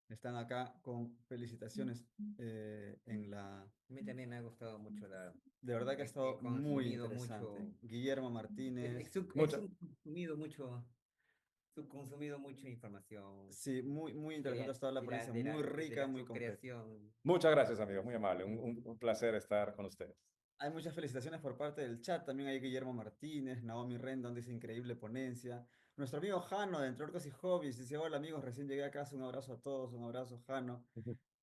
Están acá con felicitaciones en la... A mí también me ha gustado mucho De verdad que ha he estado muy consumido interesante. mucho, Guillermo Martínez. he Muchas, consumido mucha información Sí, muy interesante. Ha estado la ponencia muy de rica, la muy completa. subcreación. muchas gracias, amigos. Muy amable. Un placer estar con ustedes. Hay muchas felicitaciones por parte del chat. También hay Guillermo Martínez, Naomi Rendon dice increíble ponencia. Nuestro amigo Jano de Entre Orcos y Hobbies dice: Hola amigos, recién llegué a casa. Un abrazo a todos, un abrazo, Jano.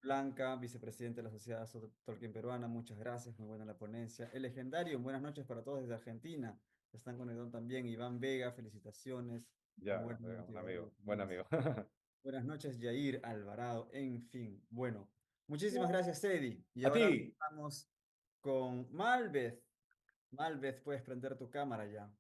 Blanca, vicepresidente de la Sociedad Tolkien Peruana, muchas gracias, muy buena la ponencia. El legendario, buenas noches para todos desde Argentina. Están conectados también. Iván Vega, felicitaciones. Ya, Buena un noche, amigo, buen amigo. buenas noches, Yair Alvarado. En fin, bueno, muchísimas gracias, Eddie. Y A ahora ti. vamos con Malvez. Malvez, puedes prender tu cámara ya.